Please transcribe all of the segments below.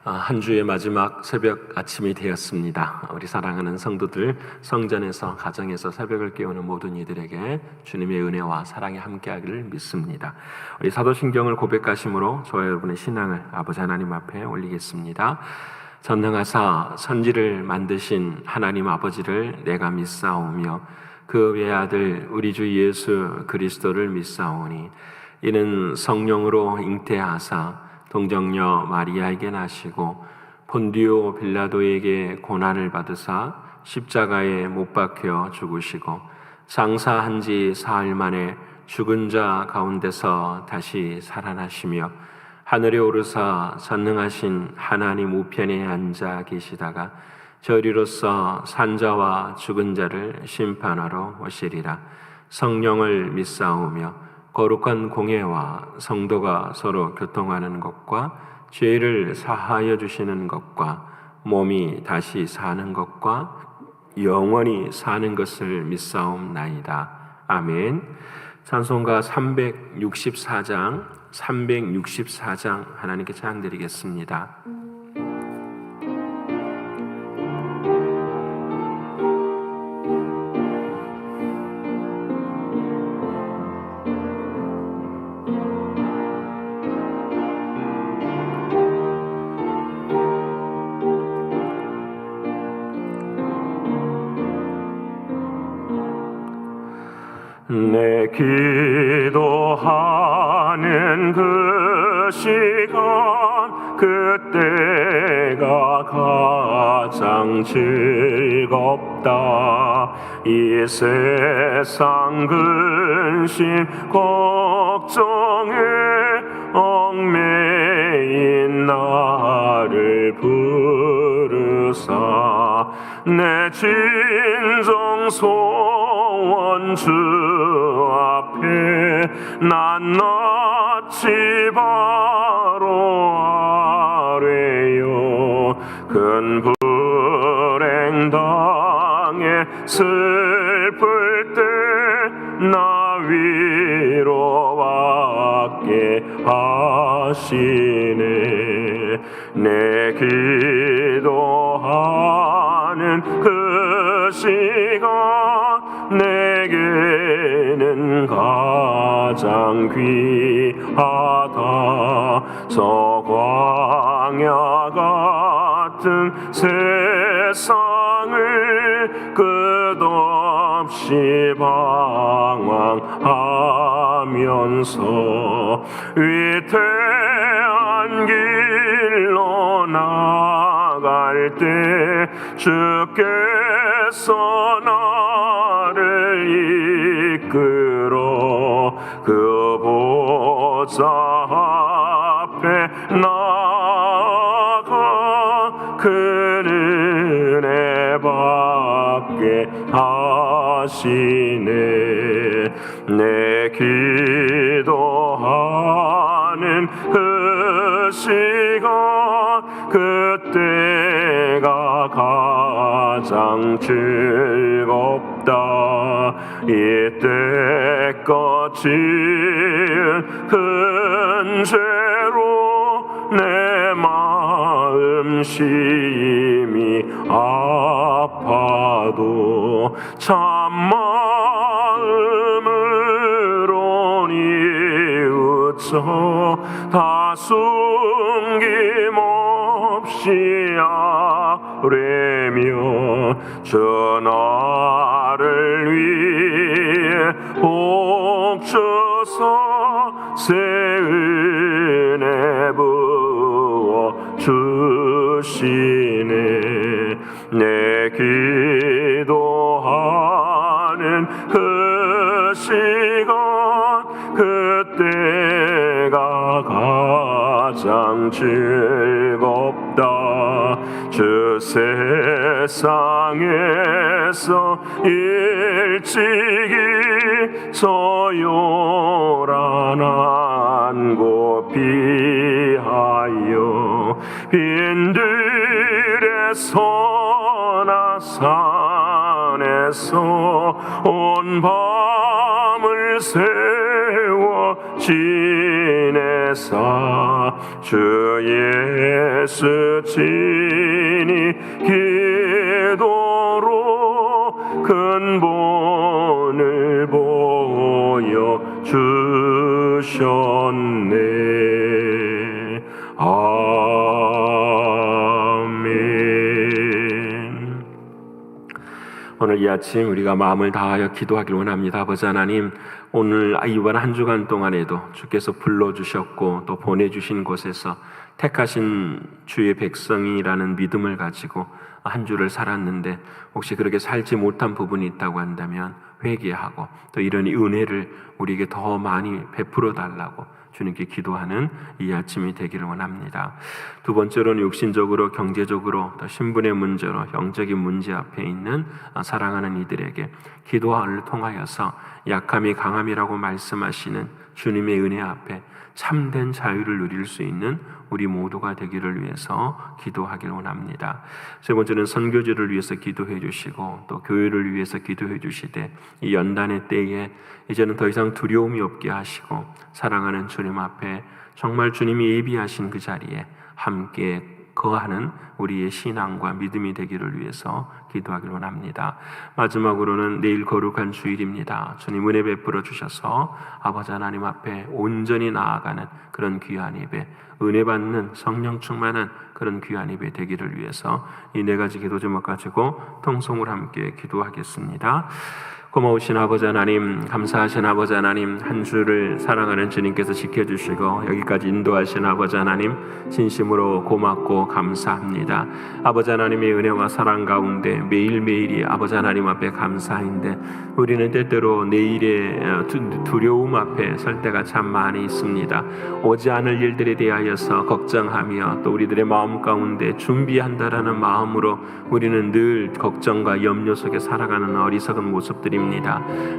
한 주의 마지막 새벽 아침이 되었습니다. 우리 사랑하는 성도들, 성전에서 가정에서 새벽을 깨우는 모든 이들에게 주님의 은혜와 사랑이 함께하기를 믿습니다. 우리 사도신경을 고백하심으로 저와 여러분의 신앙을 아버지 하나님 앞에 올리겠습니다. 전능하사 선지를 만드신 하나님 아버지를 내가 믿사오며 그 외아들 우리 주 예수 그리스도를 믿사오니 이는 성령으로 잉태하사 동정녀 마리아에게 나시고 본디오 빌라도에게 고난을 받으사 십자가에 못 박혀 죽으시고 장사한 지 사흘 만에 죽은 자 가운데서 다시 살아나시며 하늘에 오르사 전능하신 하나님 우편에 앉아 계시다가 저리로서 산자와 죽은 자를 심판하러 오시리라. 성령을 믿사오며 거룩한 공예와 성도가 서로 교통하는 것과 죄를 사하여 주시는 것과 몸이 다시 사는 것과 영원히 사는 것을 믿사옵나이다. 아멘. 찬송가 364장 하나님께 찬양드리겠습니다. 내 기도하는 그 시간 그때가 가장 즐겁다. 이 세상 근심 걱정에 얽매인 나를 부르사 내 진정 소원 주 앞에 낱낱이 바로 아뢰요. 큰 불행 당해 슬플 때 나 위로받게 하시네. 내 기도하는 그 시간 내게는 가장 귀하다. 저 광야 같은 세상을 끝없이 방황하면서 위태한 길로 나갈 때 주께서 나를 이끌어 그 보좌 앞에 나아가 그 은혜 받게 하시네. 내 기도하는 그 시간 그때가 가장 즐겁다. 이때껏 지은 큰 죄로 내 마음 심히 아파도 참마음으로 뉘우쳐 다 숨김없이 아뢰며 저 나를 위해 복 주사 새 은혜 부어 주시네. 내 기도하는 그 시간 그때가 가장 즐겁다. 주 세상에서 일찍이 저 요란한 곳 피하여 빈들의 서나 산에서 온 밤을 세워 지내사 주의 애쓰시니 기도로 근본을 보여주셨네. 아멘. 오늘 이 아침 우리가 마음을 다하여 기도하길 원합니다. 아버지 하나님, 오늘 이번 한 주간 동안에도 주께서 불러주셨고 또 보내주신 곳에서 택하신 주의 백성이라는 믿음을 가지고 한 주를 살았는데, 혹시 그렇게 살지 못한 부분이 있다고 한다면 회개하고 또 이런 은혜를 우리에게 더 많이 베풀어 달라고 주님께 기도하는 이 아침이 되기를 원합니다. 두 번째로는 육신적으로, 경제적으로, 또 신분의 문제로, 영적인 문제 앞에 있는 사랑하는 이들에게 기도를 통하여서 약함이 강함이라고 말씀하시는 주님의 은혜 앞에 참된 자유를 누릴 수 있는 우리 모두가 되기를 위해서 기도하길 원합니다. 세 번째는 선교지를 위해서 기도해 주시고 또 교회를 위해서 기도해 주시되, 이 연단의 때에 이제는 더 이상 두려움이 없게 하시고 사랑하는 주님 앞에 정말 주님이 예비하신 그 자리에 함께 거하는 우리의 신앙과 믿음이 되기를 위해서 기도하길 원합니다. 마지막으로는 내일 거룩한 주일입니다. 주님 은혜 베풀어 주셔서 아버지 하나님 앞에 온전히 나아가는 그런 귀한 예배, 은혜 받는 성령 충만한 그런 귀한 예배 되기를 위해서 이 네 가지 기도 제목 가지고 통성으로 함께 기도하겠습니다. 고마우신 아버지 하나님, 감사하신 아버지 하나님, 한 주를 사랑하는 주님께서 지켜주시고 여기까지 인도하신 아버지 하나님, 진심으로 고맙고 감사합니다. 아버지 하나님의 은혜와 사랑 가운데 매일매일이 아버지 하나님 앞에 감사인데, 우리는 때때로 내일의 두려움 앞에 설 때가 참 많이 있습니다. 오지 않을 일들에 대하여서 걱정하며 또 우리들의 마음 가운데 준비한다라는 마음으로 우리는 늘 걱정과 염려 속에 살아가는 어리석은 모습들입니다.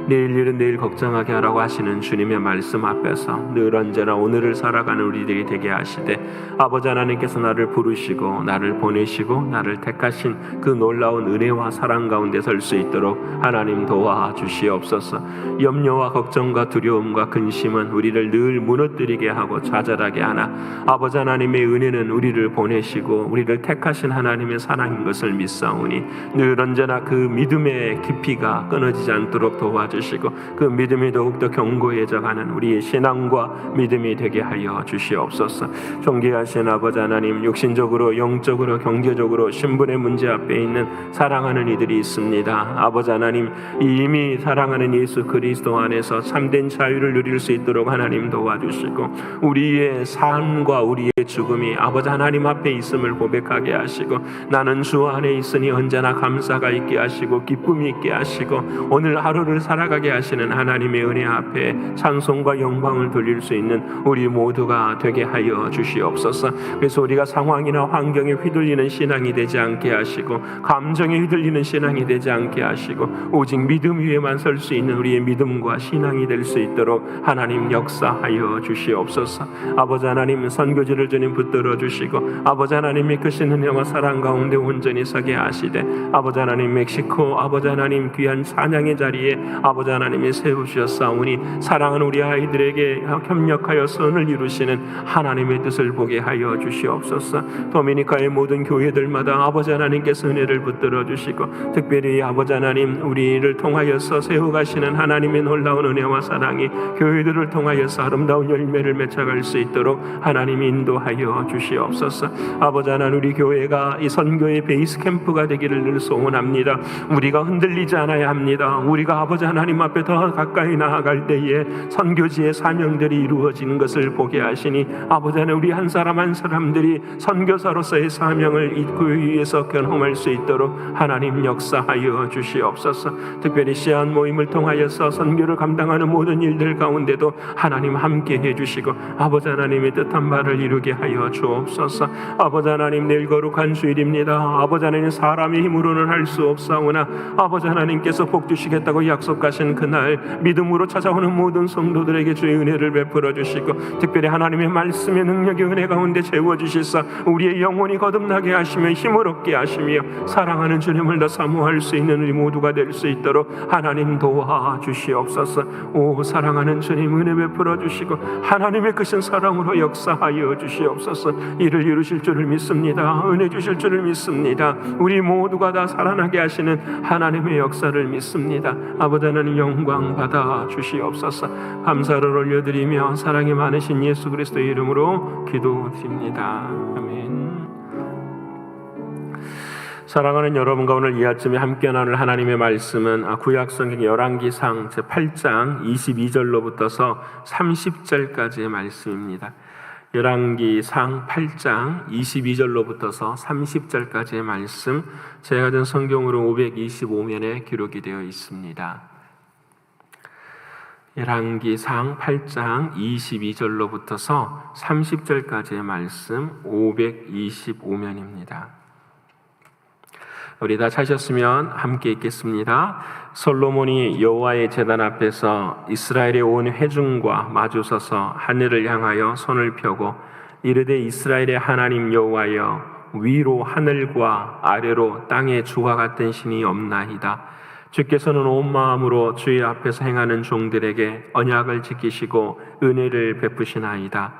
내일 일은 내일 걱정하게 하라고 하시는 주님의 말씀 앞에서 늘 언제나 오늘을 살아가는 우리들이 되게 하시되, 아버지 하나님께서 나를 부르시고 나를 보내시고 나를 택하신 그 놀라운 은혜와 사랑 가운데 설 수 있도록 하나님 도와주시옵소서. 염려와 걱정과 두려움과 근심은 우리를 늘 무너뜨리게 하고 좌절하게 하나, 아버지 하나님의 은혜는 우리를 보내시고 우리를 택하신 하나님의 사랑인 것을 믿사오니 늘 언제나 그 믿음의 깊이가 끊어지지 않도록 도와주시고 그 믿음이 더욱더 견고해져가는 우리의 신앙과 믿음이 되게 하여 주시옵소서. 존귀하신 아버지 하나님, 육신적으로, 영적으로, 경제적으로, 신분의 문제 앞에 있는 사랑하는 이들이 있습니다. 아버지 하나님, 이미 사랑하는 예수 그리스도 안에서 참된 자유를 누릴 수 있도록 하나님 도와주시고, 우리의 삶과 우리의 죽음이 아버지 하나님 앞에 있음을 고백하게 하시고, 나는 주 안에 있으니 언제나 감사가 있게 하시고 기쁨이 있게 하시고 오늘 하루를 살아가게 하시는 하나님의 은혜 앞에 찬송과 영광을 돌릴 수 있는 우리 모두가 되게 하여 주시옵소서. 그래서 우리가 상황이나 환경에 휘둘리는 신앙이 되지 않게 하시고 감정에 휘둘리는 신앙이 되지 않게 하시고 오직 믿음 위에만 설 수 있는 우리의 믿음과 신앙이 될 수 있도록 하나님 역사하여 주시옵소서. 아버지 하나님, 선교지를 주님 붙들어 주시고 아버지 하나님의 크신 은혜와 사랑 가운데 온전히 서게 하시되, 아버지 하나님 멕시코 아버지 하나님 귀한 찬양의 자리에 아버지 하나님이 세우셨사오니 사랑하는 우리 아이들에게 협력하여 선을 이루시는 하나님의 뜻을 보게 하여 주시옵소서. 도미니카의 모든 교회들마다 아버지 하나님께서 은혜를 붙들어 주시고 특별히 아버지 하나님, 우리를 통하여서 세워가시는 하나님의 놀라운 은혜와 사랑이 교회들을 통하여서 아름다운 열매를 맺어갈 수 있도록 하나님 인도하여 주시옵소서. 아버지 하나님, 우리 교회가 이 선교의 베이스 캠프가 되기를 늘 소원합니다. 우리가 흔들리지 않아야 합니다. 우리가 아버지 하나님 앞에 더 가까이 나아갈 때에 선교지의 사명들이 이루어지는 것을 보게 하시니 아버지 하나님, 우리 한 사람 한 사람들이 선교사로서의 사명을 이 교회 위에서 경험할 수 있도록 하나님 역사하여 주시옵소서. 특별히 시안 모임을 통하여서 선교를 감당하는 모든 일들 가운데도 하나님 함께 해주시고 아버지 하나님의 뜻한 바를 이루게 하여 주옵소서. 아버지 하나님, 내일 거룩한 주일입니다. 아버지 하나님, 사람의 힘으로는 할 수 없사오나 아버지 하나님께서 복 주시겠다고 약속하신 그날 믿음으로 찾아오는 모든 성도들에게 주의 은혜를 베풀어 주시고 특별히 하나님의 말씀의 능력의 은혜 가운데 채워주시사 우리의 영혼이 거듭나게 하시며 힘을 얻게 하시며 사랑하는 주님을 더 사모할 수 있는 우리 모두가 될 수 있도록 하나님 도와주시옵소서. 오 사랑하는 주님, 은혜 베풀어 주시고 하나님의 크신 사랑으로 역사하여 주시옵소서. 주시옵소서. 이를 이루실 줄을 믿습니다. 은혜 주실 줄을 믿습니다. 우리 모두가 다 살아나게 하시는 하나님의 역사를 믿습니다. 아버지 하나님 영광 받아 주시옵소서. 감사를 올려드리며 사랑이 많으신 예수 그리스도의 이름으로 기도드립니다. 아멘. 사랑하는 여러분과 오늘 이 아침에 함께 나눌 하나님의 말씀은 구약성경 열왕기상 제8장 22절로부터서 30절까지의 말씀입니다. 열왕기상 8장 22절로부터서 30절까지의 말씀, 제가 가진 성경으로 525면에 기록이 되어 있습니다. 열왕기상 8장 22절로부터서 30절까지의 말씀 525면입니다. 우리 다 찾으셨으면 함께 읽겠습니다. 솔로몬이 여호와의 제단 앞에서 이스라엘의 온 회중과 마주서서 하늘을 향하여 손을 펴고 이르되 이스라엘의 하나님 여호와여, 위로 하늘과 아래로 땅에 주와 같은 신이 없나이다. 주께서는 온 마음으로 주의 앞에서 행하는 종들에게 언약을 지키시고 은혜를 베푸시나이다.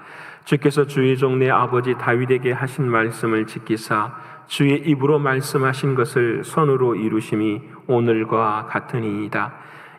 주께서 주의 종 내 아버지 다윗에게 하신 말씀을 지키사 주의 입으로 말씀하신 것을 손으로 이루심이 오늘과 같으니이다.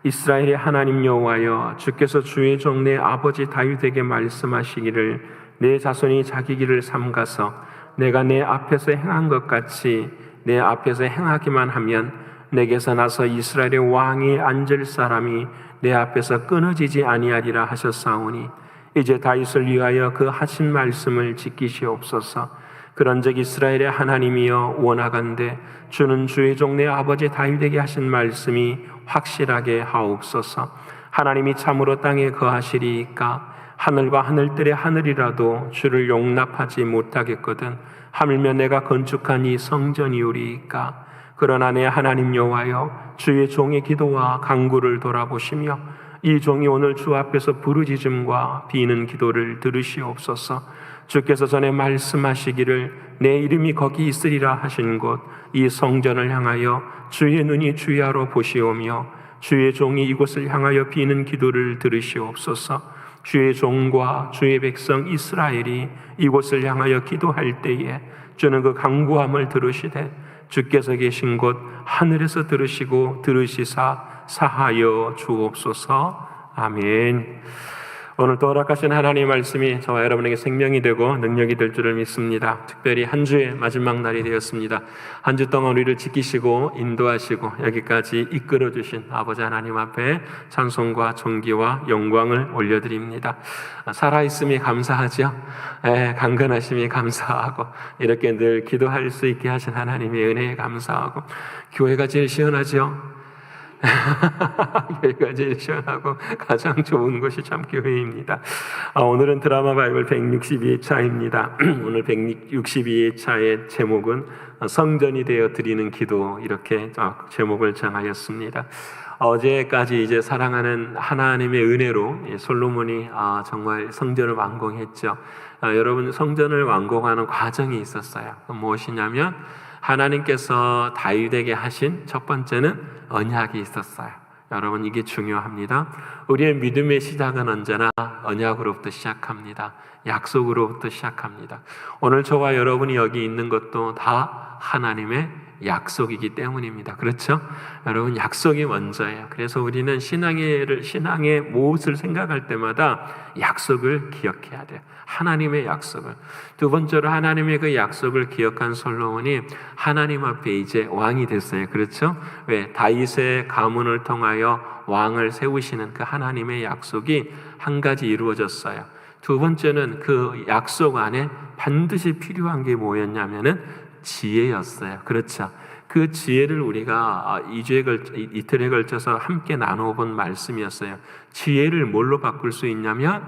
이스라엘의 하나님 여호와여, 주께서 주의 종 내 아버지 다윗에게 말씀하시기를 내 자손이 자기 길을 삼가서 내가 내 앞에서 행한 것 같이 내 앞에서 행하기만 하면 내게서 나서 이스라엘의 왕이 앉을 사람이 내 앞에서 끊어지지 아니하리라 하셨사오니 이제 다윗을 위하여 그 하신 말씀을 지키시옵소서. 그런즉 이스라엘의 하나님이여 원하건대 주는 주의 종 내 아버지 다윗에게 하신 말씀이 확실하게 하옵소서. 하나님이 참으로 땅에 거하시리이까 하늘과 하늘들의 하늘이라도 주를 용납하지 못하겠거든 하물며 내가 건축한 이 성전이오리이까. 그러나 내 하나님 여호와여, 주의 종의 기도와 간구를 돌아보시며 이 종이 오늘 주 앞에서 부르짖음과 비는 기도를 들으시옵소서. 주께서 전에 말씀하시기를 내 이름이 거기 있으리라 하신 곳 이 성전을 향하여 주의 눈이 주야로 보시오며 주의 종이 이곳을 향하여 비는 기도를 들으시옵소서. 주의 종과 주의 백성 이스라엘이 이곳을 향하여 기도할 때에 주는 그 간구함을 들으시되 주께서 계신 곳 하늘에서 들으시고 들으시사 사하여 주옵소서. 아멘. 오늘 또 허락하신 하나님의 말씀이 저와 여러분에게 생명이 되고 능력이 될 줄을 믿습니다. 특별히 한 주의 마지막 날이 되었습니다. 한 주 동안 우리를 지키시고 인도하시고 여기까지 이끌어주신 아버지 하나님 앞에 찬송과 존귀와 영광을 올려드립니다. 살아있음이 감사하죠. 강건하심이 감사하고 이렇게 늘 기도할 수 있게 하신 하나님의 은혜에 감사하고 교회가 제일 시원하죠. 교회가 제일 시원하고 가장 좋은 곳이 참 교회입니다. 오늘은 드라마 바이블 162회차입니다. 오늘 162회차의 제목은 성전이 되어 드리는 기도, 이렇게 제목을 정하였습니다. 어제까지 이제 사랑하는 하나님의 은혜로 솔로몬이 정말 성전을 완공했죠. 여러분, 성전을 완공하는 과정이 있었어요. 무엇이냐면 하나님께서 다윗에게 하신 첫 번째는 언약이 있었어요. 여러분, 이게 중요합니다. 우리의 믿음의 시작은 언제나 언약으로부터 시작합니다. 약속으로부터 시작합니다. 오늘 저와 여러분이 여기 있는 것도 다 하나님의 약속이기 때문입니다. 그렇죠? 여러분, 약속이 먼저예요. 그래서 우리는 신앙의 무엇을 생각할 때마다 약속을 기억해야 돼요. 하나님의 약속을. 두 번째로 하나님의 그 약속을 기억한 솔로몬이 하나님 앞에 이제 왕이 됐어요. 그렇죠? 왜? 다윗의 가문을 통하여 왕을 세우시는 그 하나님의 약속이 한 가지 이루어졌어요. 두 번째는 그 약속 안에 반드시 필요한 게 뭐였냐면은 지혜였어요. 그렇죠? 그 지혜를 우리가 이틀에 걸쳐서 함께 나눠본 말씀이었어요. 지혜를 뭘로 바꿀 수 있냐면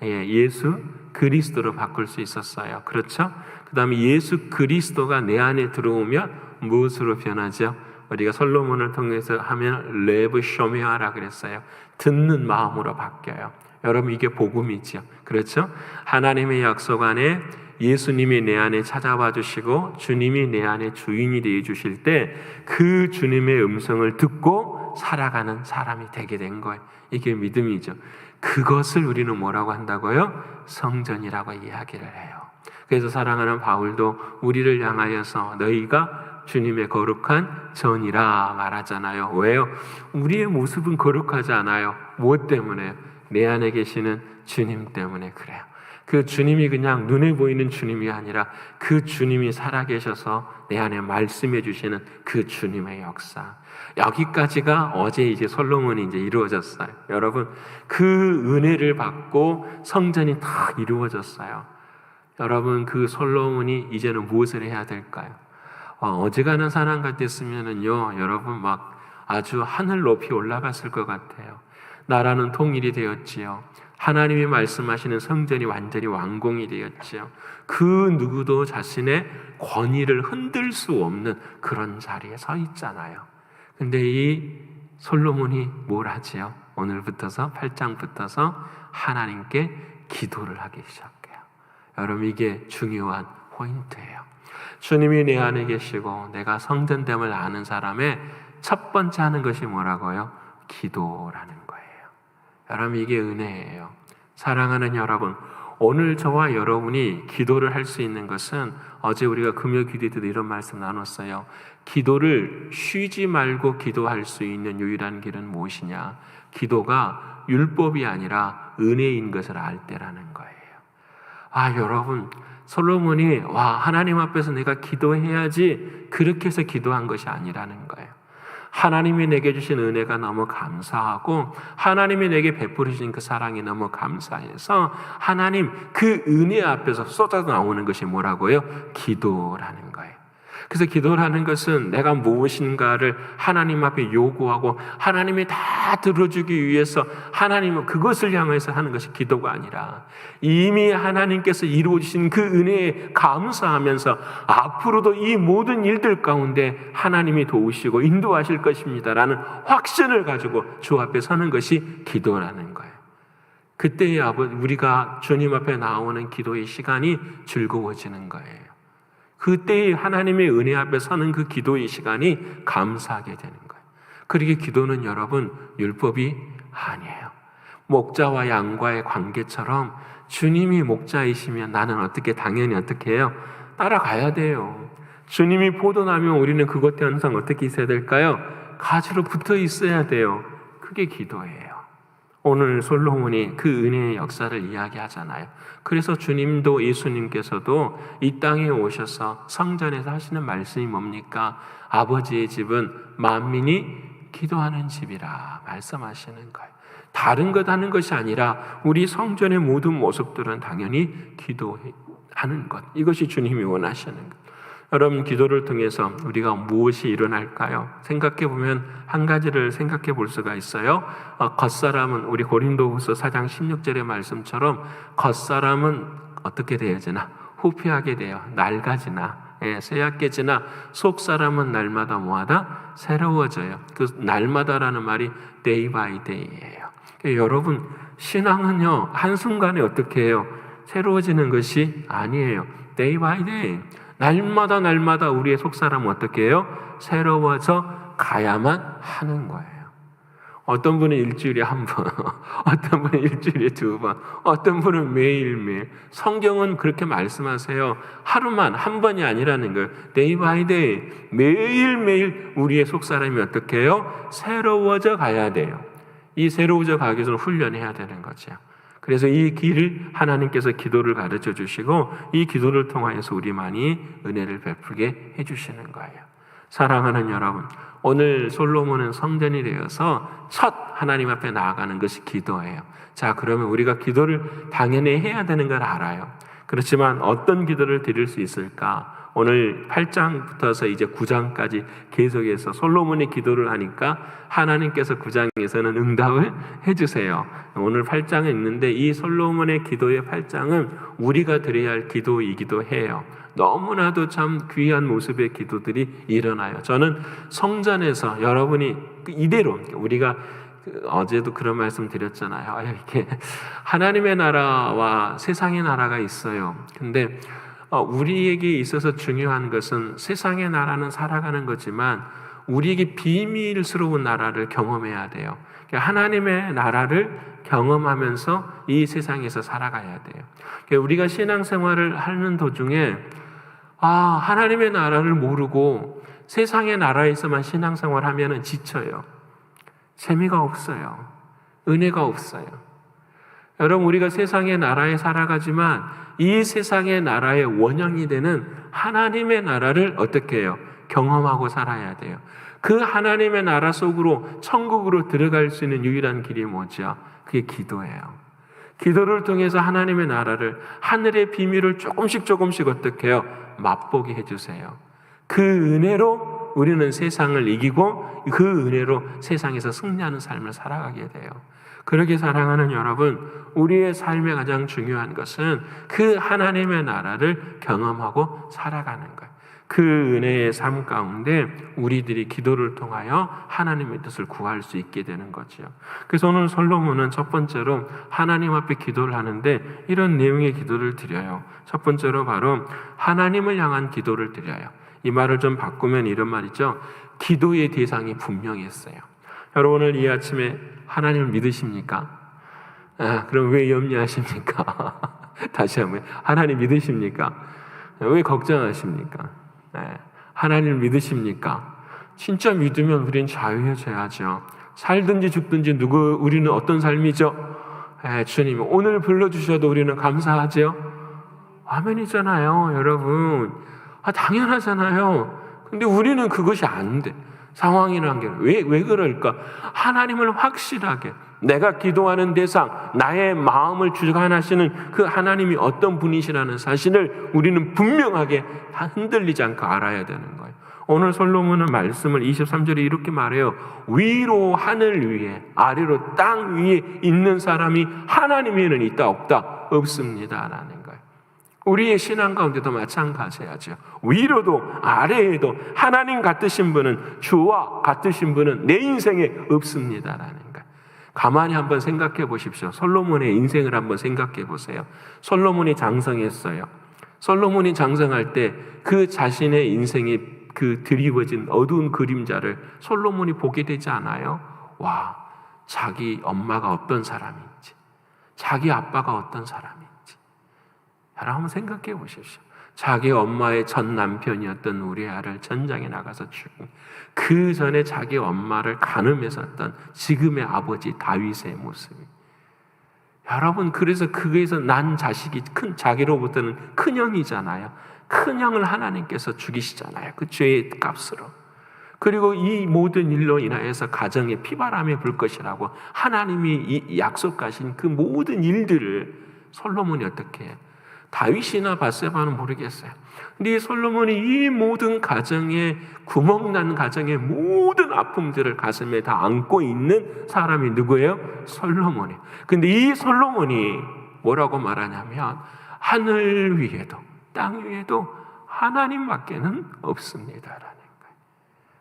예수 그리스도로 바꿀 수 있었어요. 그렇죠? 그 다음에 예수 그리스도가 내 안에 들어오면 무엇으로 변하죠? 우리가 솔로몬을 통해서 하면 레브 쇼메아라 그랬어요. 듣는 마음으로 바뀌어요. 여러분, 이게 복음이죠. 그렇죠? 하나님의 약속 안에 예수님이 내 안에 찾아와 주시고 주님이 내 안에 주인이 되어 주실 때 그 주님의 음성을 듣고 살아가는 사람이 되게 된 거예요. 이게 믿음이죠. 그것을 우리는 뭐라고 한다고요? 성전이라고 이야기를 해요. 그래서 사랑하는 바울도 우리를 향하여서 너희가 주님의 거룩한 전이라 말하잖아요. 왜요? 우리의 모습은 거룩하지 않아요. 무엇 때문에요? 내 안에 계시는 주님 때문에 그래요. 그 주님이 그냥 눈에 보이는 주님이 아니라 그 주님이 살아계셔서 내 안에 말씀해 주시는 그 주님의 역사. 여기까지가 어제 이제 솔로몬이 이제 이루어졌어요. 여러분, 그 은혜를 받고 성전이 다 이루어졌어요. 여러분, 그 솔로몬이 이제는 무엇을 해야 될까요? 어지간한 사람 같았으면은요, 여러분 막 아주 하늘 높이 올라갔을 것 같아요. 나라는 통일이 되었지요. 하나님이 말씀하시는 성전이 완전히 완공이 되었지요. 그 누구도 자신의 권위를 흔들 수 없는 그런 자리에 서 있잖아요. 근데 이 솔로몬이 뭘 하지요? 오늘부터서 8장부터서 하나님께 기도를 하기 시작해요. 여러분, 이게 중요한 포인트예요. 주님이 내 안에 계시고 내가 성전됨을 아는 사람의 첫 번째 하는 것이 뭐라고요? 기도라는 거예요. 여러분, 이게 은혜예요. 사랑하는 여러분, 오늘 저와 여러분이 기도를 할 수 있는 것은 어제 우리가 금요 기도 때도 이런 말씀 나눴어요. 기도를 쉬지 말고 기도할 수 있는 유일한 길은 무엇이냐? 기도가 율법이 아니라 은혜인 것을 알 때라는 거예요. 여러분, 솔로몬이 하나님 앞에서 내가 기도해야지 그렇게 해서 기도한 것이 아니라는 거예요. 하나님이 내게 주신 은혜가 너무 감사하고 하나님이 내게 베풀으신 그 사랑이 너무 감사해서 하나님 그 은혜 앞에서 쏟아 나오는 것이 뭐라고요? 기도라는 거예요. 그래서 기도라는 것은 내가 무엇인가를 하나님 앞에 요구하고 하나님이 다 들어주기 위해서 하나님은 그것을 향해서 하는 것이 기도가 아니라 이미 하나님께서 이루어주신 그 은혜에 감사하면서 앞으로도 이 모든 일들 가운데 하나님이 도우시고 인도하실 것입니다라는 확신을 가지고 주 앞에 서는 것이 기도라는 거예요. 그때의 우리가 주님 앞에 나오는 기도의 시간이 즐거워지는 거예요. 그때 하나님의 은혜 앞에 서는 그 기도의 시간이 감사하게 되는 거예요. 그러기에 기도는 여러분 율법이 아니에요. 목자와 양과의 관계처럼 주님이 목자이시면 나는 당연히 어떻게 해요? 따라가야 돼요. 주님이 포도나면 우리는 그것 항상 어떻게 있어야 될까요? 가지로 붙어 있어야 돼요. 그게 기도예요. 오늘 솔로몬이 그 은혜의 역사를 이야기하잖아요. 그래서 주님도 예수님께서도 이 땅에 오셔서 성전에서 하시는 말씀이 뭡니까? 아버지의 집은 만민이 기도하는 집이라 말씀하시는 거예요. 다른 것 하는 것이 아니라 우리 성전의 모든 모습들은 당연히 기도하는 것. 이것이 주님이 원하시는 것. 여러분, 기도를 통해서 우리가 무엇이 일어날까요? 생각해 보면 한 가지를 생각해 볼 수가 있어요. 겉사람은 우리 고린도후서 4장 16절의 말씀처럼 겉사람은 어떻게 되어지나? 후피하게 돼요. 낡아지나 쇠약해지나 속사람은 날마다 뭐하다? 새로워져요. 그 날마다라는 말이 day by day예요. 여러분, 신앙은요 한순간에 어떻게 해요? 새로워지는 것이 아니에요. day by day. 날마다 우리의 속사람은 어떻게 해요? 새로워져 가야만 하는 거예요. 어떤 분은 일주일에 한 번, 어떤 분은 일주일에 두 번, 어떤 분은 매일매일. 성경은 그렇게 말씀하세요. 하루만 한 번이 아니라는 거예요. day by day. 매일매일 우리의 속사람이 어떻게 해요? 새로워져 가야 돼요. 이 새로워져 가기 위해서는 훈련해야 되는 거죠. 그래서 이 길을 하나님께서 기도를 가르쳐 주시고 이 기도를 통하여서 우리만이 은혜를 베풀게 해주시는 거예요. 사랑하는 여러분, 오늘 솔로몬은 성전이 되어서 첫 하나님 앞에 나아가는 것이 기도예요. 자, 그러면 우리가 기도를 당연히 해야 되는 걸 알아요. 그렇지만 어떤 기도를 드릴 수 있을까? 오늘 8장부터서 이제 9장까지 계속해서 솔로몬이 기도를 하니까 하나님께서 9장에서는 응답을 해주세요. 오늘 8장에 있는데 이 솔로몬의 기도의 8장은 우리가 드려야 할 기도이기도 해요. 너무나도 참 귀한 모습의 기도들이 일어나요. 저는 성전에서 여러분이 이대로 우리가 어제도 그런 말씀 드렸잖아요. 이렇게 하나님의 나라와 세상의 나라가 있어요. 근데 우리에게 있어서 중요한 것은 세상의 나라는 살아가는 거지만 우리에게 비밀스러운 나라를 경험해야 돼요. 하나님의 나라를 경험하면서 이 세상에서 살아가야 돼요. 우리가 신앙생활을 하는 도중에 하나님의 나라를 모르고 세상의 나라에서만 신앙생활하면 지쳐요. 재미가 없어요. 은혜가 없어요. 여러분, 우리가 세상의 나라에 살아가지만 이 세상의 나라의 원형이 되는 하나님의 나라를 어떻게 해요? 경험하고 살아야 돼요. 그 하나님의 나라 속으로 천국으로 들어갈 수 있는 유일한 길이 뭐죠? 그게 기도예요. 기도를 통해서 하나님의 나라를, 하늘의 비밀을 조금씩 어떻게 해요? 맛보게 해주세요. 그 은혜로 우리는 세상을 이기고 그 은혜로 세상에서 승리하는 삶을 살아가게 돼요. 그렇게 사랑하는 여러분, 우리의 삶의 가장 중요한 것은 그 하나님의 나라를 경험하고 살아가는 거예요. 그 은혜의 삶 가운데 우리들이 기도를 통하여 하나님의 뜻을 구할 수 있게 되는 거죠. 그래서 오늘 솔로몬은 첫 번째로 하나님 앞에 기도를 하는데 이런 내용의 기도를 드려요. 첫 번째로 바로 하나님을 향한 기도를 드려요. 이 말을 좀 바꾸면 이런 말이죠. 기도의 대상이 분명했어요. 여러분, 오늘 이 아침에 하나님을 믿으십니까? 그럼 왜 염려하십니까? 다시 한번, 하나님 믿으십니까? 왜 걱정하십니까? 하나님을 믿으십니까? 진짜 믿으면 우리는 자유해져야죠. 살든지 죽든지 우리는 어떤 삶이죠? 주님 오늘 불러주셔도 우리는 감사하죠. 아멘이잖아요, 여러분. 당연하잖아요. 근데 우리는 그것이 안 돼. 상황이라는 게 왜 그럴까? 하나님을 확실하게, 내가 기도하는 대상, 나의 마음을 주관하시는 그 하나님이 어떤 분이시라는 사실을 우리는 분명하게 흔들리지 않고 알아야 되는 거예요. 오늘 솔로몬은 말씀을 23절에 이렇게 말해요. 위로 하늘 위에, 아래로 땅 위에 있는 사람이 하나님 외에는 있다 없다? 없습니다 라는 거예요. 우리의 신앙 가운데도 마찬가지야죠. 위로도 아래에도 하나님 같으신 분은, 주와 같으신 분은 내 인생에 없습니다라는 거예요. 가만히 한번 생각해 보십시오. 솔로몬의 인생을 한번 생각해 보세요. 솔로몬이 장성했어요. 솔로몬이 장성할 때 그 자신의 인생이 그 드리워진 어두운 그림자를 솔로몬이 보게 되지 않아요? 와, 자기 엄마가 어떤 사람인지, 자기 아빠가 어떤 사람인지. 여러분 한번 생각해 보십시오. 자기 엄마의 전 남편이었던 우리아를 전장에 나가서 죽은, 그 전에 자기 엄마를 간음했었던 지금의 아버지 다윗의 모습이. 여러분, 그래서 그에서 난 자식이 자기로부터는 큰형이잖아요. 큰형을 하나님께서 죽이시잖아요. 그 죄의 값으로. 그리고 이 모든 일로 인하여서 가정에 피바람이 불 것이라고 하나님이 약속하신 그 모든 일들을 솔로몬이 어떻게 해요? 다윗이나 밧세바는 모르겠어요. 근데 이 솔로몬이 이 모든 가정에, 구멍난 가정의 모든 아픔들을 가슴에 다 안고 있는 사람이 누구예요? 솔로몬이에요. 근데 이 솔로몬이 뭐라고 말하냐면 하늘 위에도 땅 위에도 하나님밖에는 없습니다라는 거예요.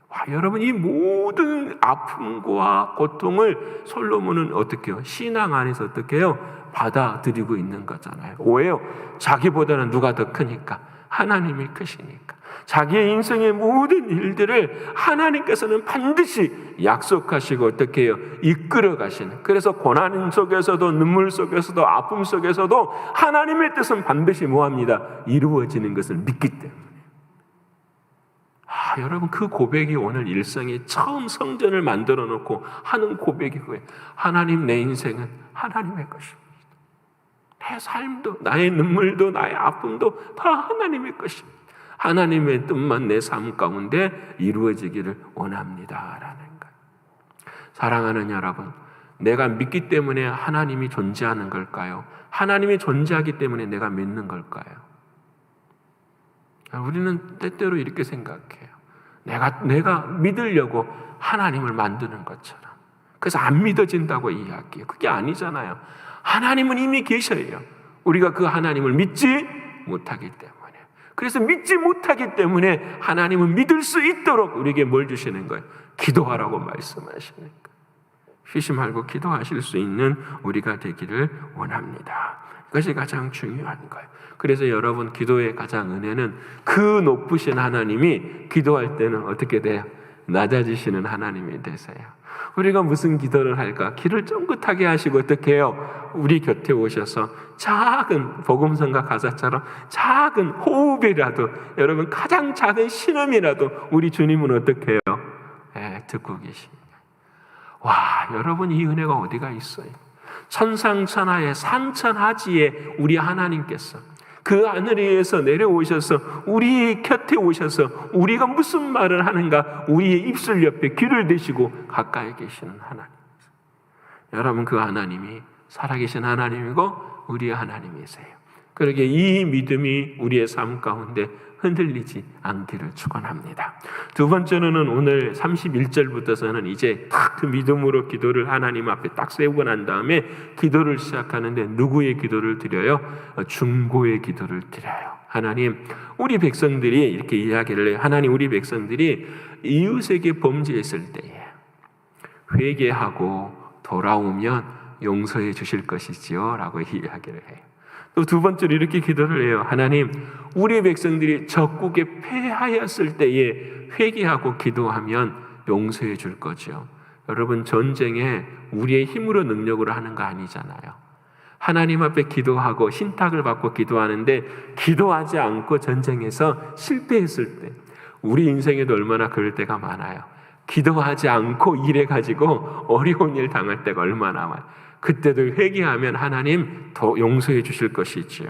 와, 여러분, 이 모든 아픔과 고통을 솔로몬은 어떻게 해요? 신앙 안에서 어떻게 해요? 받아들이고 있는 거잖아요. 왜요? 자기보다는 누가 더 크니까? 하나님이 크시니까. 자기의 인생의 모든 일들을 하나님께서는 반드시 약속하시고 어떻게 해요? 이끌어 가시는. 그래서 고난 속에서도, 눈물 속에서도, 아픔 속에서도 하나님의 뜻은 반드시 뭐합니다? 이루어지는 것을 믿기 때문에. 여러분, 그 고백이 오늘 일상에 처음 성전을 만들어 놓고 하는 고백이 그거예요. 하나님, 내 인생은 하나님의 것입니다. 내 삶도, 나의 눈물도, 나의 아픔도 다 하나님의 것입니다. 하나님의 뜻만 내 삶 가운데 이루어지기를 원합니다라는 거예요. 사랑하는 여러분, 내가 믿기 때문에 하나님이 존재하는 걸까요? 하나님이 존재하기 때문에 내가 믿는 걸까요? 우리는 때때로 이렇게 생각해요. 내가 믿으려고 하나님을 만드는 것처럼. 그래서 안 믿어진다고 이야기해요. 그게 아니잖아요. 하나님은 이미 계셔요. 우리가 그 하나님을 믿지 못하기 때문에. 그래서 믿지 못하기 때문에 하나님은 믿을 수 있도록 우리에게 뭘 주시는 거예요? 기도하라고 말씀하시는 거예요. 쉬지 말고 기도하실 수 있는 우리가 되기를 원합니다. 그것이 가장 중요한 거예요. 그래서 여러분, 기도의 가장 은혜는 그 높으신 하나님이 기도할 때는 어떻게 돼요? 낮아지시는 하나님이 되세요. 우리가 무슨 기도를 할까? 귀를 쫑긋하게 하시고 어떻게 해요? 우리 곁에 오셔서 작은 복음성가 가사처럼 작은 호흡이라도, 여러분 가장 작은 신음이라도 우리 주님은 어떻게 해요? 듣고 계십니다. 와, 여러분 이 은혜가 어디가 있어요? 천상천하의 산천하지에 우리 하나님께서 그 하늘에서 내려오셔서 우리 곁에 오셔서 우리가 무슨 말을 하는가 우리의 입술 옆에 귀를 대시고 가까이 계시는 하나님. 여러분 그 하나님이 살아계신 하나님이고 우리의 하나님이세요. 그러기에 이 믿음이 우리의 삶 가운데 흔들리지 않기를 축원합니다. 두 번째로는 오늘 31절부터서는 이제 딱 그 믿음으로 기도를 하나님 앞에 딱 세우고 난 다음에 기도를 시작하는데 누구의 기도를 드려요? 중보의 기도를 드려요. 하나님, 우리 백성들이 이렇게 이야기를 해요. 하나님, 우리 백성들이 이웃에게 범죄했을 때에 회개하고 돌아오면 용서해 주실 것이지요 라고 이야기를 해요. 또 두 번째로 이렇게 기도를 해요. 하나님, 우리 백성들이 적국에 패하였을 때에 회개하고 기도하면 용서해 줄 거죠. 여러분, 전쟁에 우리의 힘으로 능력으로 하는 거 아니잖아요. 하나님 앞에 기도하고 신탁을 받고 기도하는데 기도하지 않고 전쟁에서 실패했을 때 우리 인생에도 얼마나 그럴 때가 많아요. 기도하지 않고 일해가지고 어려운 일 당할 때가 얼마나 많아요. 그때도 회개하면 하나님 더 용서해 주실 것이지요.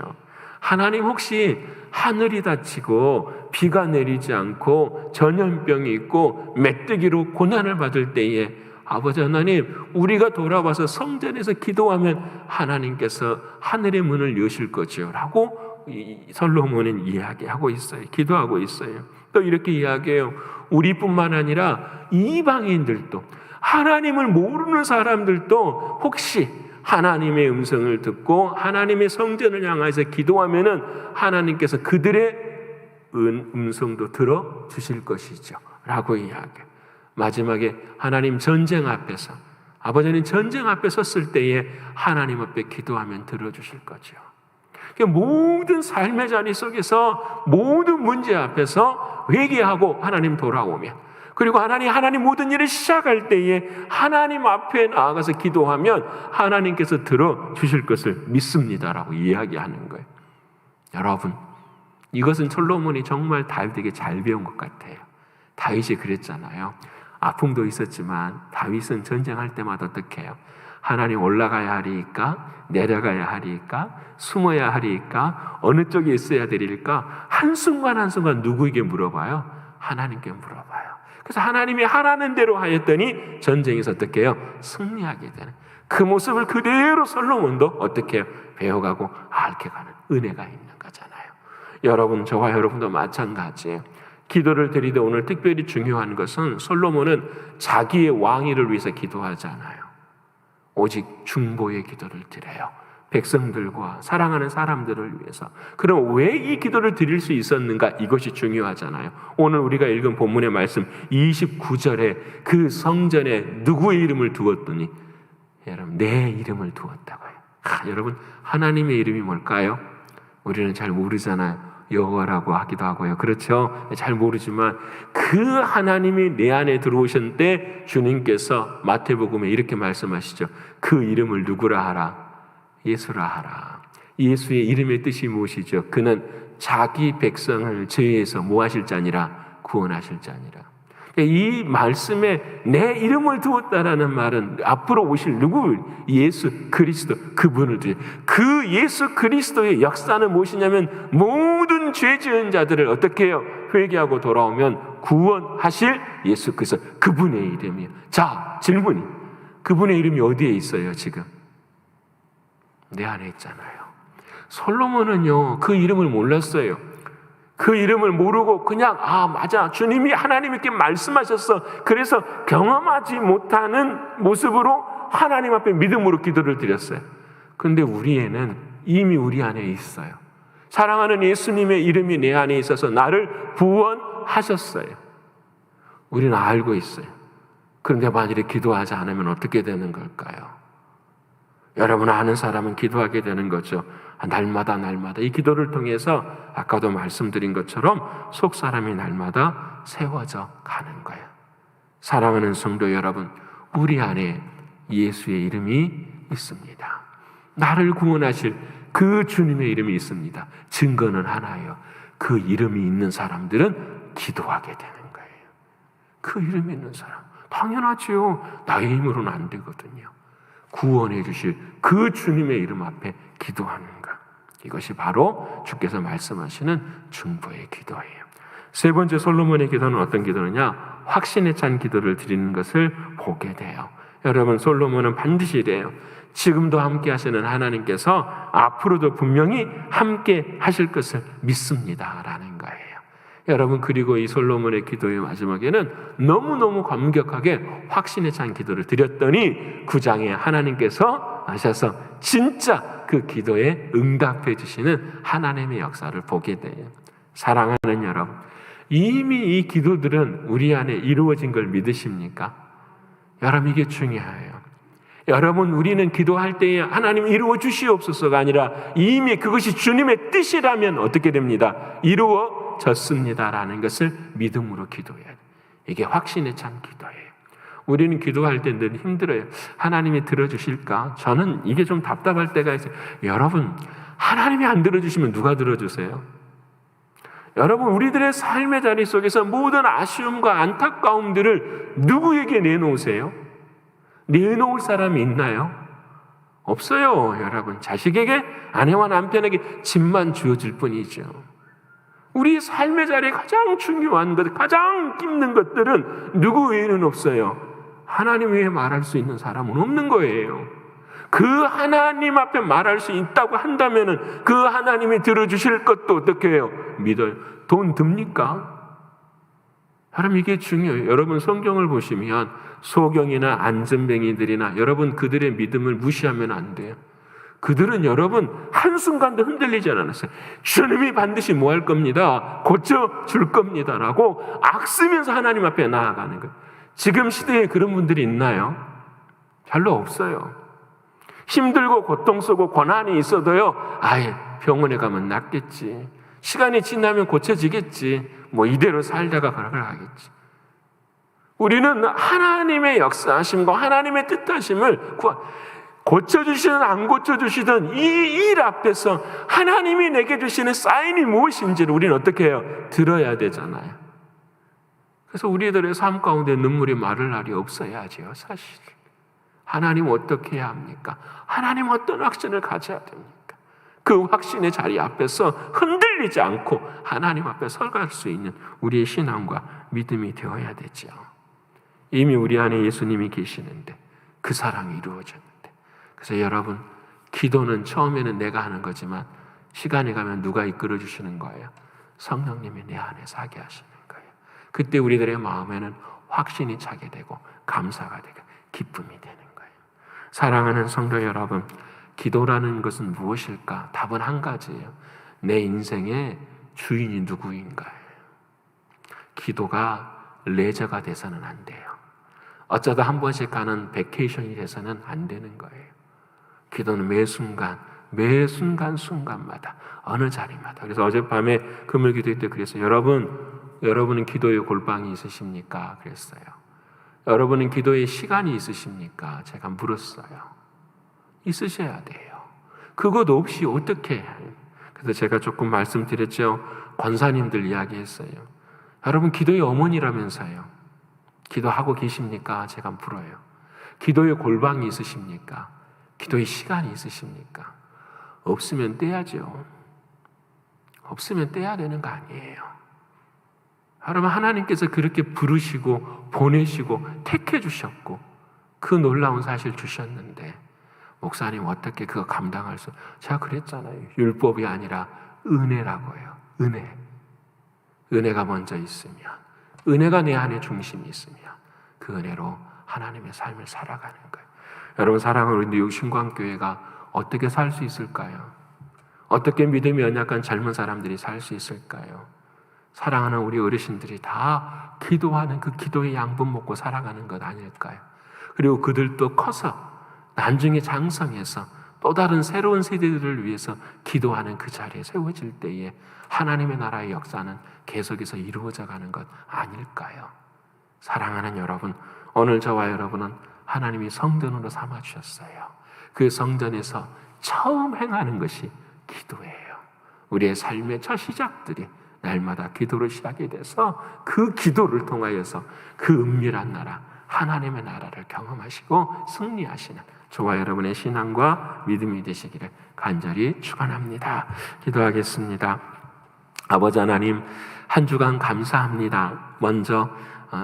하나님 혹시 하늘이 닫히고 비가 내리지 않고 전염병이 있고 메뚜기로 고난을 받을 때에 아버지 하나님, 우리가 돌아와서 성전에서 기도하면 하나님께서 하늘의 문을 여실 거지요 라고 솔로몬은 이야기하고 있어요. 기도하고 있어요. 또 이렇게 이야기해요. 우리뿐만 아니라 이방인들도, 하나님을 모르는 사람들도 혹시 하나님의 음성을 듣고 하나님의 성전을 향해서 기도하면은 하나님께서 그들의 음성도 들어주실 것이죠 라고 이야기해요. 마지막에 하나님 전쟁 앞에서, 아버지는 전쟁 앞에 섰을 때에 하나님 앞에 기도하면 들어주실 거죠. 모든 삶의 자리 속에서 모든 문제 앞에서 회개하고 하나님 돌아오면, 그리고 하나님 모든 일을 시작할 때에 하나님 앞에 나아가서 기도하면 하나님께서 들어주실 것을 믿습니다라고 이야기하는 거예요. 여러분, 이것은 솔로몬이 정말 다윗에게 잘 배운 것 같아요. 다윗이 그랬잖아요. 아픔도 있었지만 다윗은 전쟁할 때마다 어떻게 해요? 하나님 올라가야 하리까? 내려가야 하리까? 숨어야 하리까? 어느 쪽에 있어야 되리까? 한순간 한순간 누구에게 물어봐요? 하나님께 물어봐요. 그래서 하나님이 하라는 대로 하였더니 전쟁에서 어떻게 해요? 승리하게 되는 그 모습을 그대로 솔로몬도 어떻게 해요? 배워가고 앓게가는 은혜가 있는 거잖아요. 여러분, 저와 여러분도 마찬가지예요. 기도를 드리되 오늘 특별히 중요한 것은 솔로몬은 자기의 왕위를 위해서 기도하지 않아요. 오직 중보의 기도를 드려요. 백성들과 사랑하는 사람들을 위해서. 그럼 왜 이 기도를 드릴 수 있었는가? 이것이 중요하잖아요. 오늘 우리가 읽은 본문의 말씀 29절에 그 성전에 누구의 이름을 두었더니 여러분, 내 이름을 두었다고요. 여러분, 하나님의 이름이 뭘까요? 우리는 잘 모르잖아요. 여호와라고 하기도 하고요. 그렇죠? 잘 모르지만 그 하나님이 내 안에 들어오셨는데 주님께서 마태복음에 이렇게 말씀하시죠. 그 이름을 누구라 하라? 예수라 하라. 예수의 이름의 뜻이 무엇이죠? 그는 자기 백성을 죄에서 뭐 하실 자니라? 구원하실 자니라. 이 말씀에 내 이름을 두었다라는 말은 앞으로 오실 누구? 예수 그리스도, 그분을 두어요. 그 예수 그리스도의 역사는 무엇이냐면 모든 죄 지은 자들을 어떻게 해요? 회개하고 돌아오면 구원하실 예수 그리스도, 그분의 이름이에요. 자, 질문이, 그분의 이름이 어디에 있어요 지금? 내 안에 있잖아요. 솔로몬은요 그 이름을 몰랐어요. 그 이름을 모르고 그냥 맞아, 주님이 하나님께 말씀하셨어. 그래서 경험하지 못하는 모습으로 하나님 앞에 믿음으로 기도를 드렸어요. 그런데 우리에는 이미 우리 안에 있어요. 사랑하는 예수님의 이름이 내 안에 있어서 나를 구원하셨어요. 우리는 알고 있어요. 그런데 만일에 기도하지 않으면 어떻게 되는 걸까요? 여러분 아는 사람은 기도하게 되는 거죠. 날마다 이 기도를 통해서 아까도 말씀드린 것처럼 속 사람이 날마다 세워져 가는 거예요. 사랑하는 성도 여러분, 우리 안에 예수의 이름이 있습니다. 나를 구원하실 그 주님의 이름이 있습니다. 증거는 하나예요. 그 이름이 있는 사람들은 기도하게 되는 거예요. 그 이름이 있는 사람, 당연하지요. 나의 힘으로는 안 되거든요. 구원해 주실 그 주님의 이름 앞에 기도하는 것, 이것이 바로 주께서 말씀하시는 중보의 기도예요. 세 번째 솔로몬의 기도는 어떤 기도느냐? 확신에 찬 기도를 드리는 것을 보게 돼요. 여러분, 솔로몬은 반드시 이래요. 지금도 함께 하시는 하나님께서 앞으로도 분명히 함께 하실 것을 믿습니다 라는 거예요. 여러분, 그리고 이 솔로몬의 기도의 마지막에는 너무너무 감격하게 확신에 찬 기도를 드렸더니 9장에 하나님께서 하셔서 진짜 그 기도에 응답해 주시는 하나님의 역사를 보게 돼요. 사랑하는 여러분, 이미 이 기도들은 우리 안에 이루어진 걸 믿으십니까? 여러분, 이게 중요해요. 여러분, 우리는 기도할 때에 하나님 이루어 주시옵소서가 아니라 이미 그것이 주님의 뜻이라면 어떻게 됩니다? 이루어졌습니다라는 것을 믿음으로 기도해야 돼요. 이게 확신에 찬 기도예요. 우리는 기도할 때 늘 힘들어요. 하나님이 들어주실까? 저는 이게 좀 답답할 때가 있어요. 여러분, 하나님이 안 들어주시면 누가 들어주세요? 여러분, 우리들의 삶의 자리 속에서 모든 아쉬움과 안타까움들을 누구에게 내놓으세요? 내놓을 사람이 있나요? 없어요. 여러분, 자식에게, 아내와 남편에게 짐만 주어질 뿐이죠. 우리 삶의 자리에 가장 중요한 것, 가장 힘든 것들은 누구 외에는 없어요. 하나님 외에 말할 수 있는 사람은 없는 거예요. 그 하나님 앞에 말할 수 있다고 한다면 그 하나님이 들어주실 것도 어떻게 해요? 믿어요. 돈 듭니까? 여러분, 이게 중요해요. 여러분, 성경을 보시면 소경이나 안전뱅이들이나 여러분, 그들의 믿음을 무시하면 안 돼요. 그들은 여러분 한순간도 흔들리지 않았어요. 주님이 반드시 뭐 할 겁니다. 고쳐줄 겁니다 라고 악쓰면서 하나님 앞에 나아가는 거예요. 지금 시대에 그런 분들이 있나요? 별로 없어요. 힘들고 고통스럽고 고난이 있어도요, 아예 병원에 가면 낫겠지, 시간이 지나면 고쳐지겠지, 뭐 이대로 살다가 걸어가겠지. 우리는 하나님의 역사하심과 하나님의 뜻하심을 고쳐주시든 안 고쳐주시든 이 일 앞에서 하나님이 내게 주시는 사인이 무엇인지를 우리는 어떻게 해요? 들어야 되잖아요. 그래서 우리들의 삶 가운데 눈물이 마를 날이 없어야지요. 사실 하나님 어떻게 해야 합니까? 하나님 어떤 확신을 가져야 됩니까? 그 확신의 자리 앞에서 흔들리지 않고 하나님 앞에 서갈 수 있는 우리의 신앙과 믿음이 되어야 되죠. 이미 우리 안에 예수님이 계시는데 그 사랑이 이루어졌는데, 그래서 여러분, 기도는 처음에는 내가 하는 거지만 시간이 가면 누가 이끌어 주시는 거예요? 성령님이 내 안에 사게 하시는 거예요. 그때 우리들의 마음에는 확신이 차게 되고 감사가 되고 기쁨이 되는 거예요. 사랑하는 성도 여러분, 기도라는 것은 무엇일까? 답은 한 가지예요. 내 인생의 주인이 누구인가요? 기도가 레저가 돼서는 안 돼요. 어쩌다 한 번씩 가는 베케이션이 돼서는 안 되는 거예요. 기도는 매 순간마다 어느 자리마다. 그래서 어젯밤에 금요 기도회 때 그랬어요. 여러분은 기도의 골방이 있으십니까? 그랬어요. 여러분은 기도의 시간이 있으십니까? 제가 물었어요. 있으셔야 돼요. 그것 없이 어떻게 해요? 그래서 제가 조금 말씀드렸죠. 권사님들 이야기했어요. 여러분, 기도의 어머니라면서요. 기도하고 계십니까? 제가 물어요. 기도의 골방이 있으십니까? 기도의 시간이 있으십니까? 없으면 떼야죠. 없으면 떼야 되는 거 아니에요. 여러분, 하나님께서 그렇게 부르시고 보내시고 택해 주셨고 그 놀라운 사실 주셨는데, 목사님 어떻게 그거 감당할 수? 제가 그랬잖아요. 율법이 아니라 은혜라고요. 은혜가 먼저 있으면, 은혜가 내 안에 중심이 있으면 그 은혜로 하나님의 삶을 살아가는 거예요. 여러분, 사랑하는 우리 뉴욕 신광교회가 어떻게 살 수 있을까요? 어떻게 믿음이 연약한 젊은 사람들이 살 수 있을까요? 사랑하는 우리 어르신들이 다 기도하는 그 기도의 양분 먹고 살아가는 것 아닐까요? 그리고 그들도 커서 나중에 장성해서 또 다른 새로운 세대들을 위해서 기도하는 그 자리에 세워질 때에 하나님의 나라의 역사는 계속해서 이루어져 가는 것 아닐까요? 사랑하는 여러분, 오늘 저와 여러분은 하나님이 성전으로 삼아주셨어요. 그 성전에서 처음 행하는 것이 기도예요. 우리의 삶의 첫 시작들이 날마다 기도로 시작이 돼서 그 기도를 통하여서 그 은밀한 나라, 하나님의 나라를 경험하시고 승리하시는 저와 여러분의 신앙과 믿음이 되시기를 간절히 축원합니다. 기도하겠습니다. 아버지 하나님, 한 주간 감사합니다. 먼저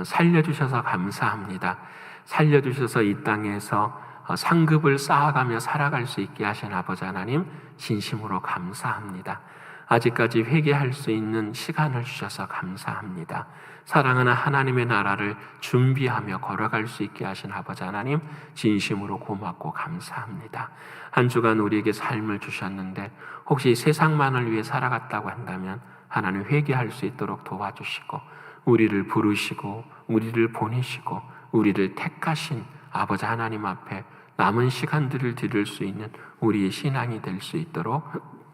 살려주셔서 감사합니다. 살려주셔서 이 땅에서 상급을 쌓아가며 살아갈 수 있게 하신 아버지 하나님, 진심으로 감사합니다. 아직까지 회개할 수 있는 시간을 주셔서 감사합니다. 사랑하는 하나님의 나라를 준비하며 걸어갈 수 있게 하신 아버지 하나님, 진심으로 고맙고 감사합니다. 한 주간 우리에게 삶을 주셨는데 혹시 세상만을 위해 살아갔다고 한다면 하나님 회개할 수 있도록 도와주시고, 우리를 부르시고 우리를 보내시고 우리를 택하신 아버지 하나님 앞에 남은 시간들을 드릴 수 있는 우리의 신앙이 될 수 있도록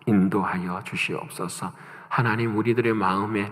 인도하여 주시옵소서. 하나님, 우리들의 마음에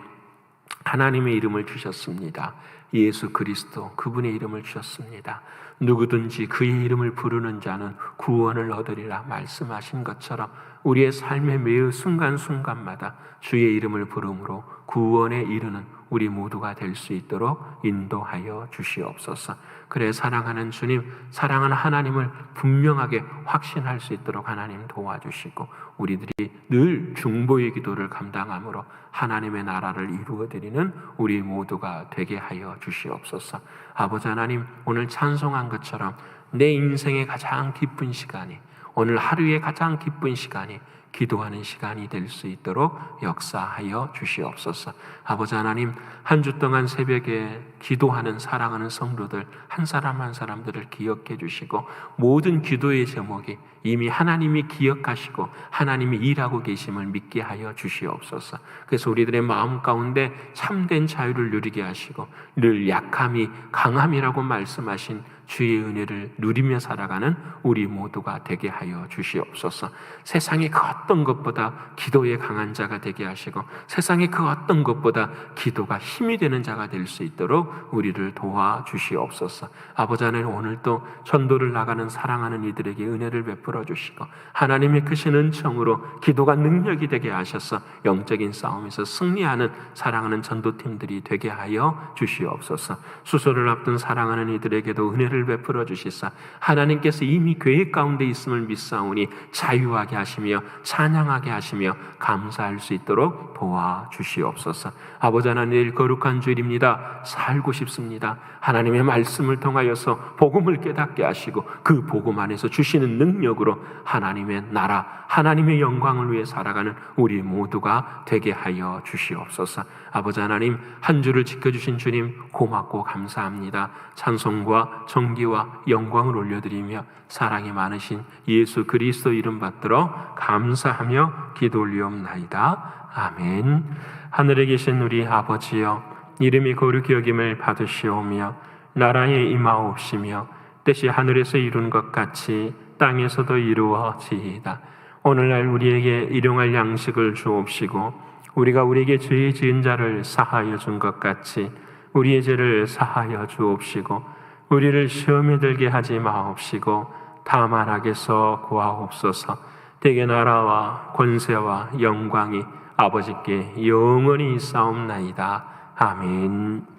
하나님의 이름을 주셨습니다. 예수 그리스도, 그분의 이름을 주셨습니다. 누구든지 그의 이름을 부르는 자는 구원을 얻으리라 말씀하신 것처럼 우리의 삶의 매일 순간순간마다 주의 이름을 부름으로 구원에 이르는 우리 모두가 될 수 있도록 인도하여 주시옵소서. 그래, 사랑하는 주님, 사랑하는 하나님을 분명하게 확신할 수 있도록 하나님 도와주시고, 우리들이 늘 중보의 기도를 감당함으로 하나님의 나라를 이루어드리는 우리 모두가 되게 하여 주시옵소서. 아버지 하나님, 오늘 찬송한 것처럼 내 인생의 가장 기쁜 시간이, 오늘 하루의 가장 기쁜 시간이 기도하는 시간이 될 수 있도록 역사하여 주시옵소서. 아버지 하나님, 한 주 동안 새벽에 기도하는 사랑하는 성도들 한 사람 한 사람들을 기억해 주시고, 모든 기도의 제목이 이미 하나님이 기억하시고 하나님이 일하고 계심을 믿게 하여 주시옵소서. 그래서 우리들의 마음 가운데 참된 자유를 누리게 하시고, 늘 약함이 강함이라고 말씀하신 주의 은혜를 누리며 살아가는 우리 모두가 되게 하여 주시옵소서. 세상의 그 어떤 것보다 기도에 강한 자가 되게 하시고, 세상의 그 어떤 것보다 기도가 힘이 되는 자가 될 수 있도록 우리를 도와주시옵소서. 아버지 하나님, 오늘도 전도를 나가는 사랑하는 이들에게 은혜를 베풀어 주시고, 하나님의 크신 은총으로 기도가 능력이 되게 하셔서 영적인 싸움에서 승리하는 사랑하는 전도팀들이 되게 하여 주시옵소서. 수소를 앞둔 사랑하는 이들에게도 은혜를 베풀어 주시사 하나님께서 이미 계획 가운데 있음을 믿사오니 자유하게 하시며 찬양하게 하시며 감사할 수 있도록 도와주시옵소서. 아버지 하나님, 거룩한 주일입니다. 살고 싶습니다. 하나님의 말씀을 통하여서 복음을 깨닫게 하시고 그 복음 안에서 주시는 능력으로 하나님의 나라, 하나님의 영광을 위해 살아가는 우리 모두가 되게 하여 주시옵소서. 아버지 하나님, 한 주를 지켜주신 주님 고맙고 감사합니다. 찬송과 정기와 영광을 올려드리며 사랑이 많으신 예수 그리스도 이름 받들어 감사하며 기도 올리옵나이다. 아멘. 하늘에 계신 우리 아버지여, 이름이 거룩히 여김을 받으시오며 나라에 임하옵시며 뜻이 하늘에서 이룬 것 같이 땅에서도 이루어지이다. 오늘날 우리에게 일용할 양식을 주옵시고, 우리가 우리에게 죄 지은 자를 사하여 준 것 같이 우리의 죄를 사하여 주옵시고, 우리를 시험에 들게 하지 마옵시고 다만 악에서 구하옵소서. 대개 나라와 권세와 영광이 아버지께 영원히 있사옵나이다. 아멘.